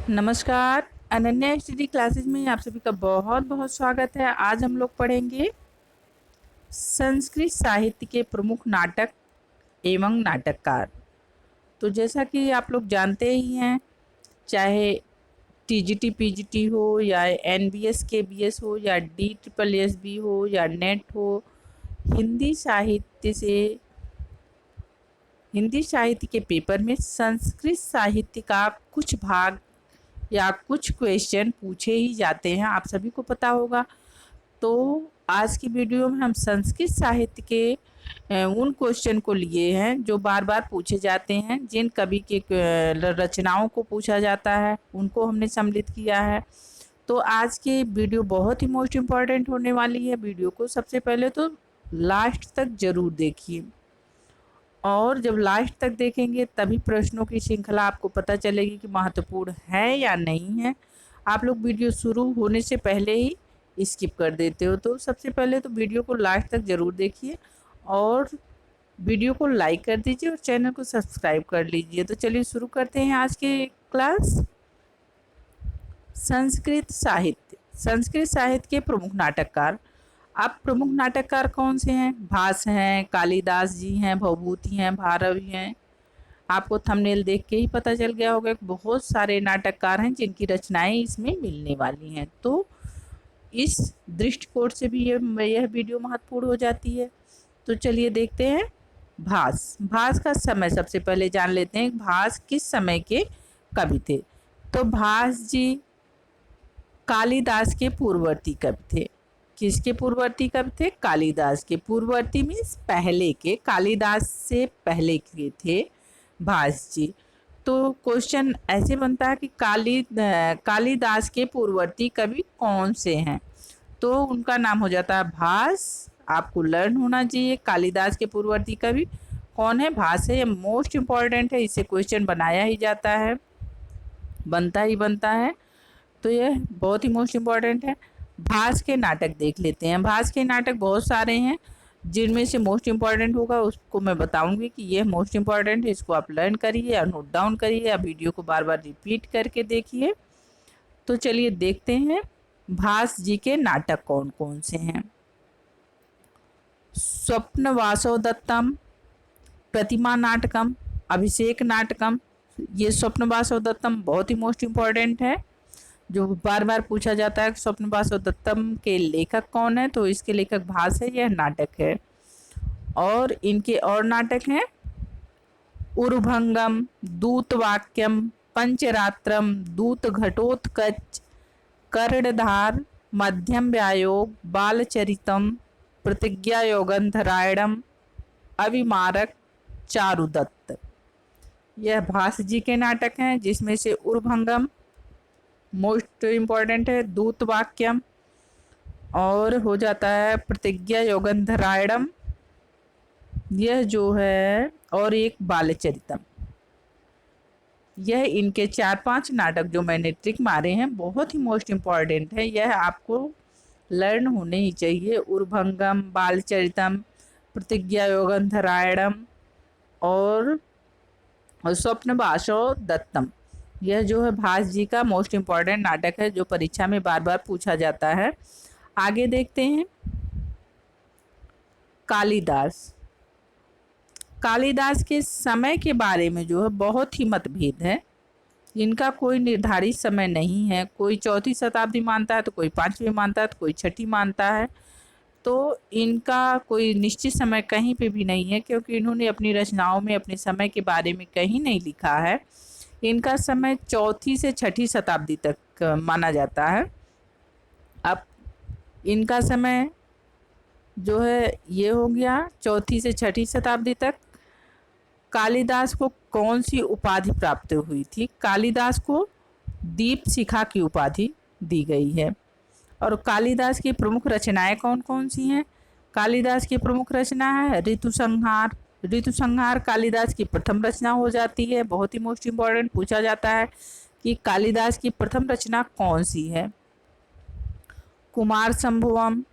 नमस्कार। Ananya study classes में आप सभी का बहुत बहुत स्वागत है। आज हम लोग पढ़ेंगे संस्कृत साहित्य के प्रमुख नाटक एवं नाटककार। तो जैसा कि आप लोग जानते ही हैं, चाहे टीजीटी पीजीटी हो या एनबीएस केबीएस हो या डी ट्रिपल एस बी हो या नेट हो, हिंदी साहित्य से हिंदी साहित्य के पेपर में संस्कृत साहित्य का कुछ भाग या कुछ क्वेश्चन पूछे ही जाते हैं, आप सभी को पता होगा। तो आज की वीडियो में हम संस्कृत साहित्य के उन क्वेश्चन को लिए हैं जो बार बार पूछे जाते हैं, जिन कवि के रचनाओं को पूछा जाता है उनको हमने सम्मिलित किया है। तो आज की वीडियो बहुत ही मोस्ट इम्पॉर्टेंट होने वाली है। वीडियो को सबसे पहले तो लास्ट तक ज़रूर देखिए, और जब लास्ट तक देखेंगे तभी प्रश्नों की श्रृंखला आपको पता चलेगी कि महत्वपूर्ण है या नहीं है। आप लोग वीडियो शुरू होने से पहले ही स्किप कर देते हो, तो सबसे पहले तो वीडियो को लास्ट तक ज़रूर देखिए और वीडियो को लाइक कर दीजिए और चैनल को सब्सक्राइब कर लीजिए। तो चलिए शुरू करते हैं आज के क्लास। संस्कृत साहित्य के प्रमुख नाटककार। अब प्रमुख नाटककार कौन से हैं? भास हैं, कालिदास जी हैं, भवभूति हैं, भारवी हैं। आपको थंबनेल देख के ही पता चल गया होगा कि बहुत सारे नाटककार हैं जिनकी रचनाएं इसमें मिलने वाली हैं। तो इस दृष्टिकोण से भी यह वीडियो महत्वपूर्ण हो जाती है। तो चलिए देखते हैं। भास का समय सबसे पहले जान लेते हैं। भास किस समय के कवि थे? तो भास जी कालिदास के पूर्ववर्ती कवि थे। किसके पूर्ववर्ती कवि थे? कालिदास के। पूर्ववर्ती मीन्स पहले के, कालिदास से पहले के थे भास जी। तो क्वेश्चन ऐसे बनता है कि कालिदास के पूर्ववर्ती कवि कौन से हैं? तो उनका नाम हो जाता है भास। आपको लर्न होना चाहिए कालिदास के पूर्ववर्ती कवि कौन है? भास है। ये मोस्ट इम्पॉर्टेंट है, इससे क्वेश्चन बनाया ही जाता है, बनता है। तो यह बहुत ही मोस्ट इम्पॉर्टेंट है। भास के नाटक देख लेते हैं। भास के नाटक बहुत सारे हैं, जिनमें से मोस्ट इम्पॉर्टेंट होगा उसको मैं बताऊंगी कि यह मोस्ट इम्पॉर्टेंट है। इसको आप लर्न करिए या नोट डाउन करिए या वीडियो को बार बार रिपीट करके देखिए। तो चलिए देखते हैं भास जी के नाटक कौन कौन से हैं। स्वप्न वासव दत्तम, प्रतिमा नाटकम, अभिषेक नाटकम। ये स्वप्न वासव दत्तम बहुत ही मोस्ट इम्पॉर्टेंट है, जो बार बार पूछा जाता है कि स्वप्न वासव दत्तम के लेखक कौन है? तो इसके लेखक भास है। यह नाटक है। और इनके और नाटक हैं उर्भंगम, दूतवाक्यम, पंचरात्रम, दूत घटोत्कच, कर्णधार, मध्यम व्यायोग, बालचरितम, प्रतिज्ञा योगंधरायणम, अविमारक, चारुदत्त। यह भास जी के नाटक हैं, जिसमें से उर्भंगम मोस्ट इम्पॉर्टेंट है, दूत वाक्यम और हो जाता है प्रतिज्ञा योगंधरायणम, यह जो है, और एक बालचरितम। यह इनके 4-5 नाटक जो मैंने ट्रिक मारे हैं बहुत ही मोस्ट इम्पॉर्टेंट है, यह आपको लर्न होने ही चाहिए। उर्भंगम, बालचरितम, प्रतिज्ञा योगंधरायणम और स्वप्न वासव दत्तम। यह जो है भास जी का मोस्ट इम्पॉर्टेंट नाटक है, जो परीक्षा में बार बार पूछा जाता है। आगे देखते हैं कालिदास। कालिदास के समय के बारे में जो है बहुत ही मतभेद है। इनका कोई निर्धारित समय नहीं है। कोई 4वीं शताब्दी मानता है तो कोई 5वीं मानता है तो कोई 6वीं मानता है। तो इनका कोई निश्चित समय कहीं पे भी नहीं है, क्योंकि इन्होंने अपनी रचनाओं में अपने समय के बारे में कहीं नहीं लिखा है। इनका समय 4वीं से 6वीं शताब्दी तक माना जाता है। अब इनका समय जो है ये हो गया 4वीं से 6वीं शताब्दी तक। कालिदास को कौन सी उपाधि प्राप्त हुई थी? कालिदास को दीप शिखा की उपाधि दी गई है। और कालिदास की प्रमुख रचनाएं कौन कौन सी हैं? कालिदास की प्रमुख रचना है ऋतुसंहार। ऋतुसंहार कालिदास की प्रथम रचना हो जाती है। बहुत ही मोस्ट इम्पॉर्टेंट पूछा जाता है कि कालिदास की प्रथम रचना कौन सी है? कुमार संभवम,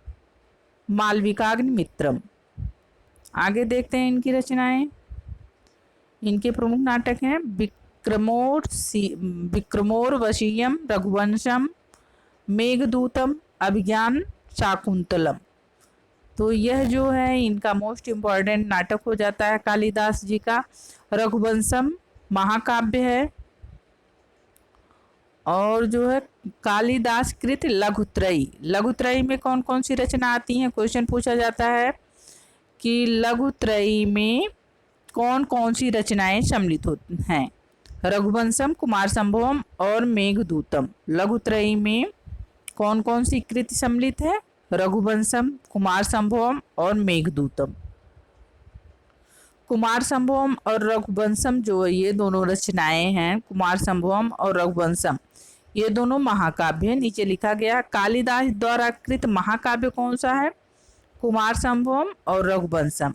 मालविकाग्निमित्रम। आगे देखते हैं इनकी रचनाएं। इनके प्रमुख नाटक हैं विक्रमोर्वशीयम, रघुवंशम, मेघदूतम, अभिज्ञान शाकुंतलम। तो यह जो है इनका मोस्ट इम्पॉर्टेंट नाटक हो जाता है कालिदास जी का। रघुवंशम महाकाव्य है, और जो है कालिदास कृत लघुत्रयी। लघुत्रयी में कौन कौन सी रचना आती हैं, क्वेश्चन पूछा जाता है कि लघुत्रयी में कौन कौन सी रचनाएं सम्मिलित होती हैं। रघुवंशम, कुमार संभवम और मेघदूतम। लघुत्रयी में कौन कौन सी कृति सम्मिलित है, रघुवंशम, कुमार संभवम और मेघदूतम। कुमार संभवम और रघुवंशम जो ये दोनों रचनाएं हैं, कुमार संभवम और रघुवंशम, ये दोनों महाकाव्य। नीचे लिखा गया कालिदास द्वारा कृत महाकाव्य कौन सा है, कुमार संभवम और रघुवंशम।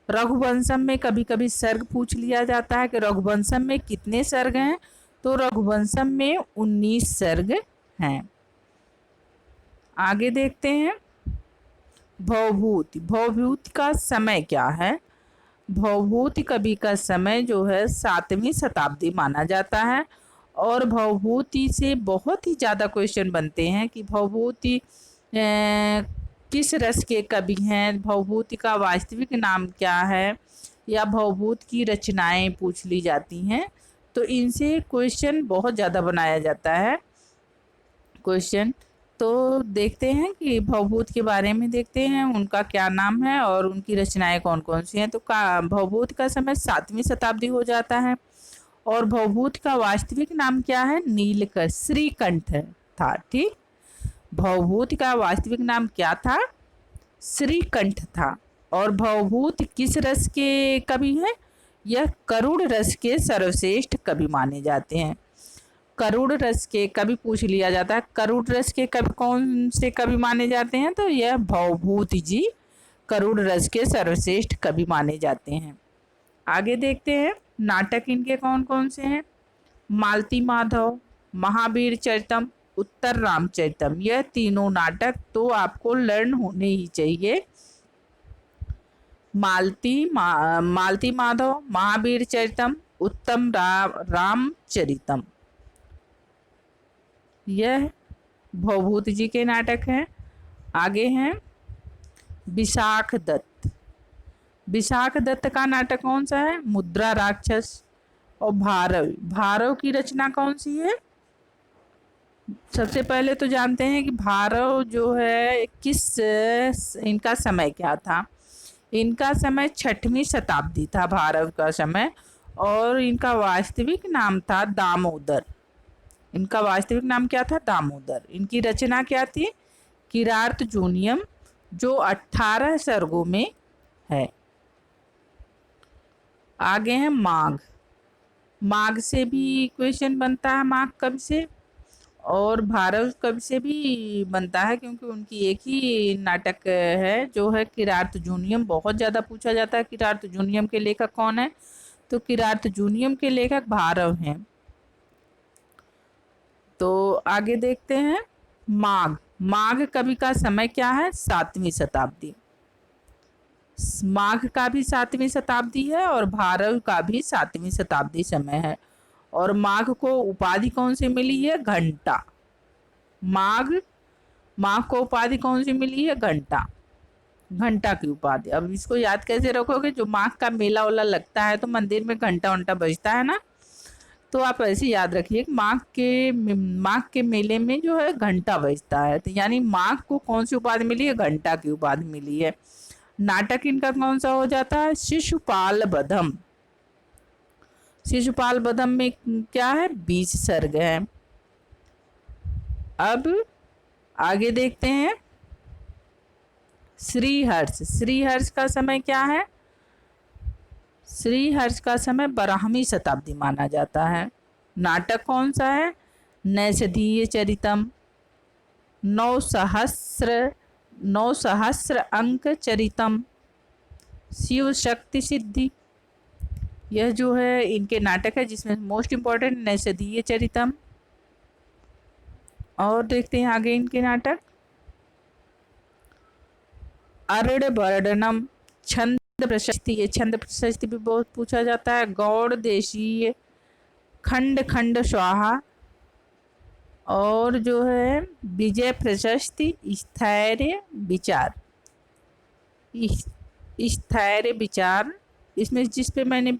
रघुवंशम में कभी कभी सर्ग पूछ लिया जाता है कि रघुवंशम में कितने सर्ग हैं, तो रघुवंशम में 19 सर्ग हैं। आगे देखते हैं भवभूति। भवभूति का समय क्या है, भवभूति कवि का समय जो है 7वीं शताब्दी माना जाता है। और भवभूति से बहुत ही ज़्यादा क्वेश्चन बनते हैं कि भवभूति किस रस के कवि हैं, भवभूति का वास्तविक नाम क्या है, या भवभूति की रचनाएं पूछ ली जाती हैं। तो इनसे क्वेश्चन बहुत ज़्यादा बनाया जाता है क्वेश्चन। तो देखते हैं कि भवभूति के बारे में देखते हैं, उनका क्या नाम है और उनकी रचनाएं कौन कौन सी हैं। तो भवभूति का समय 7वीं शताब्दी हो जाता है। और भवभूति का वास्तविक नाम क्या है, नीलकंठ, श्रीकंठ था। ठीक, भवभूति का वास्तविक नाम क्या था, श्रीकंठ था। और भवभूति किस रस के कवि हैं, यह करुण रस के सर्वश्रेष्ठ कवि माने जाते हैं। करुण रस के कवि पूछ लिया जाता है, करुण रस के कवि कौन से कवि माने जाते हैं, तो यह भवभूति जी करुण रस के सर्वश्रेष्ठ कवि माने जाते हैं। आगे देखते हैं नाटक इनके कौन कौन से हैं। मालती माधव, महावीर चरितम, उत्तर रामचरितम। यह तीनों नाटक तो आपको लर्न होने ही चाहिए। मालती माधव, महावीर चरितम, उत्तम रामचरितम, यह भवभूति जी के नाटक हैं। आगे हैं विशाख दत्त। विशाख दत्त का नाटक कौन सा है, मुद्रा राक्षस। और भारव, भारव की रचना कौन सी है, सबसे पहले तो जानते हैं कि भारव जो है किस, इनका समय क्या था। इनका समय 6वीं शताब्दी था भारव का समय। और इनका वास्तविक नाम था दामोदर। इनका वास्तविक नाम क्या था, दामोदर। इनकी रचना क्या थी, किरात जूनियम, जो 18 सर्गों में है। आगे है माघ। माघ से भी क्वेश्चन बनता है, माघ कवि से। और भारव कवि से भी बनता है, क्योंकि उनकी एक ही नाटक है जो है किरात जूनियम। बहुत ज़्यादा पूछा जाता है किरात जूनियम के लेखक कौन है, तो किरात जूनियम के लेखक भारव हैं। तो आगे देखते हैं माघ। माघ कवि का समय क्या है, 7वीं शताब्दी। माघ का भी 7वीं शताब्दी है और भारव का भी 7वीं शताब्दी समय है। और माघ को उपाधि कौन सी मिली है, घंटा। माघ को उपाधि कौन सी मिली है, घंटा, घंटा की उपाधि। अब इसको याद कैसे रखोगे, जो माघ का मेला वेला लगता है तो मंदिर में घंटा वंटा बजता है ना, तो आप ऐसे याद रखिए माघ के मेले में जो है घंटा बजता है। तो यानी माघ को कौन सी उपाधि मिली है, घंटा की उपाधि मिली है। नाटक इनका कौन सा हो जाता है, शिशुपाल बधम। शिशुपाल बधम में क्या है, 20 सर्ग है। अब आगे देखते हैं श्रीहर्ष। श्रीहर्ष का समय क्या है, श्रीहर्ष का समय 12वीं शताब्दी माना जाता है। नाटक कौन सा है, नैषधीय चरितम, 9 सहस्र अंक चरितम, शिव शक्ति सिद्धि। यह जो है इनके नाटक है, जिसमें मोस्ट इम्पॉर्टेंट नैषधीय चरितम। और देखते हैं आगे इनके नाटक, अर्णवर्णनम, छंद प्रशस्ति। ये छंद प्रशस्ति भी बहुत पूछा जाता है। गौड़ देशीय, खंड खंड स्वाहा और जो है विजय प्रशस्ति स्थैर्य विचार। स्थैर्य विचार, इसमें जिस पे मैंने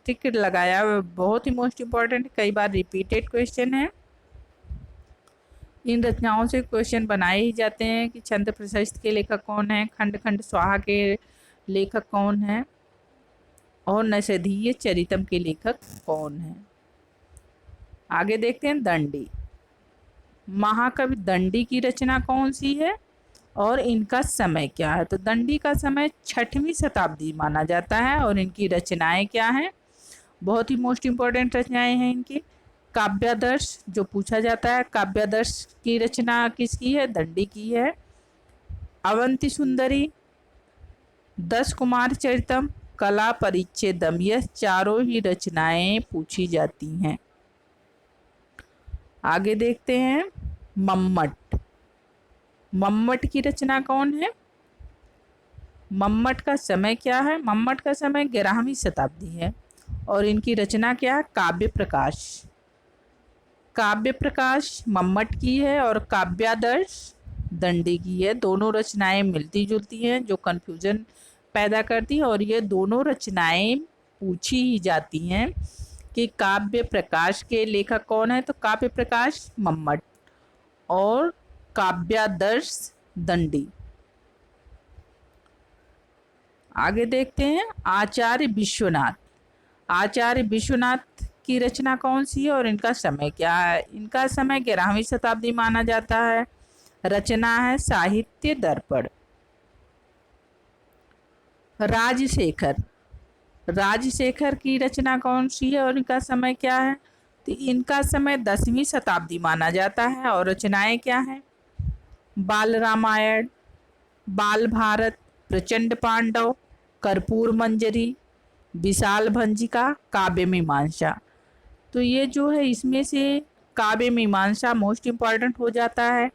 टिक लगाया बहुत ही मोस्ट इम्पॉर्टेंट, कई बार रिपीटेड क्वेश्चन है। इन रचनाओं से क्वेश्चन बनाए ही जाते हैं कि छंद प्रशस्त के लेखक कौन है, खंड खंड स्वाहा के लेखक कौन है और नैषधीय चरितम के लेखक कौन है। आगे देखते हैं दंडी। महाकवि दंडी की रचना कौन सी है और इनका समय क्या है। तो दंडी का समय 6वीं शताब्दी माना जाता है और इनकी रचनाएं क्या हैं, बहुत ही मोस्ट इम्पॉर्टेंट रचनाएं हैं इनकी। काव्यादर्श जो पूछा जाता है, काव्यादर्श की रचना किसकी है, दंडी की है। अवंती सुंदरी, 10 कुमार चरितम, कला परिच्छेदम, यह चारों ही रचनाएं पूछी जाती हैं। आगे देखते हैं मम्मट। मम्मट की रचना कौन है, मम्मट का समय क्या है। मम्मट का समय 11वीं शताब्दी है और इनकी रचना क्या है, काव्य प्रकाश। काव्य प्रकाश मम्मट की है और काव्यादर्श दंडी की है। दोनों रचनाएं मिलती जुलती हैं जो कन्फ्यूजन पैदा करती है और ये दोनों रचनाएं पूछी ही जाती हैं कि काव्य प्रकाश के लेखक कौन है। तो काव्य प्रकाश मम्मट और काव्यादर्श दंडी। आगे देखते हैं आचार्य विश्वनाथ। आचार्य विश्वनाथ की रचना कौन सी है और इनका समय क्या है। इनका समय 11वीं शताब्दी माना जाता है। रचना है साहित्य दर्पण। राजशेखर, राजशेखर की रचना कौन सी है और इनका समय क्या है। तो इनका समय 10वीं शताब्दी माना जाता है और रचनाएं क्या हैं, बाल रामायण, बाल भारत, प्रचंड पांडव, कर्पूर मंजरी, विशाल भंजिका, काव्य मीमांसा। तो ये जो है इसमें से काव्य मीमांसा मोस्ट इम्पॉर्टेंट हो जाता है,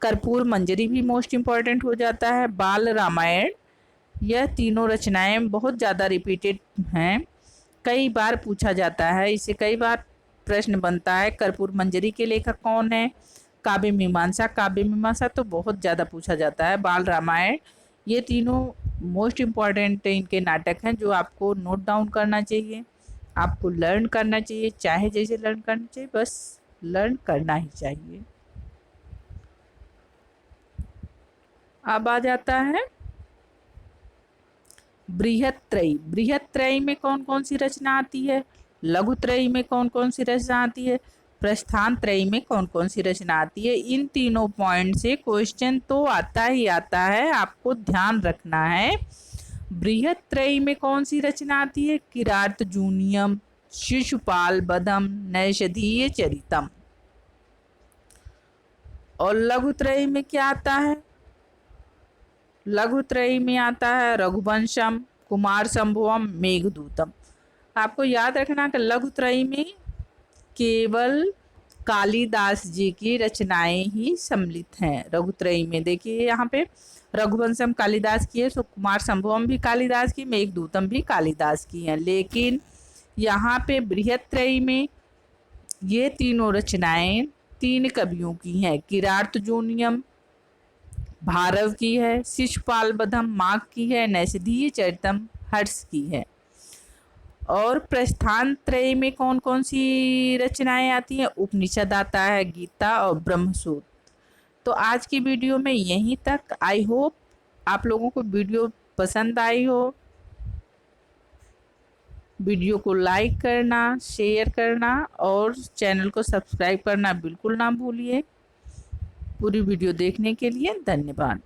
कर्पूर मंजरी भी मोस्ट इम्पॉर्टेंट हो जाता है, बाल रामायण, यह तीनों रचनाएं बहुत ज़्यादा रिपीटेड हैं, कई बार पूछा जाता है, इससे कई बार प्रश्न बनता है कर्पूर मंजरी के लेखक कौन है। काव्य मीमांसा, काव्य मीमांसा तो बहुत ज़्यादा पूछा जाता है। बाल रामायण, ये तीनों मोस्ट इम्पॉर्टेंट इनके नाटक हैं जो आपको नोट डाउन करना चाहिए, आपको लर्न करना चाहिए, चाहे जैसे लर्न करना चाहिए, बस लर्न करना ही चाहिए। अब आ जाता है बृहत्त्रयी। बृहत्त्रयी में कौन कौन सी रचना आती है, लघुत्रयी में कौन कौन सी रचना आती है, प्रस्थान त्रयी में कौन कौन सी रचना आती है। इन तीनों पॉइंट से क्वेश्चन तो आता ही आता है, आपको ध्यान रखना है। बृहत्त्रयी में कौन सी रचना आती है, किरातार्जुनीयम, शिशुपाल वधम, नैषधीय चरितम। और लघुत्रयी में क्या आता है, लघुत्रयी में आता है रघुवंशम, कुमार संभवम, मेघदूतम। आपको याद रखना कि लघुत्रयी में केवल कालिदास जी की रचनाएं ही सम्मिलित हैं। रघुत्रयी में देखिए यहाँ पे रघुवंशम कालिदास की है, सो कुमार संभवम भी कालिदास की, मेघदूतम भी कालिदास की है। लेकिन यहाँ पे बृहत्त्रयी में ये तीनों रचनाएं 3 कवियों की हैं, किरातार्जुनीयम भारव की है, शिशुपाल वधम माघ की है, नैषधीय चरितम हर्ष की है। और प्रस्थान त्रय में कौन कौन सी रचनाएं आती हैं, उपनिषद आता है, गीता और ब्रह्मसूत्र। तो आज की वीडियो में यहीं तक। आई होप आप लोगों को वीडियो पसंद आई हो। वीडियो को लाइक करना, शेयर करना और चैनल को सब्सक्राइब करना बिल्कुल ना भूलिए। पूरी वीडियो देखने के लिए धन्यवाद।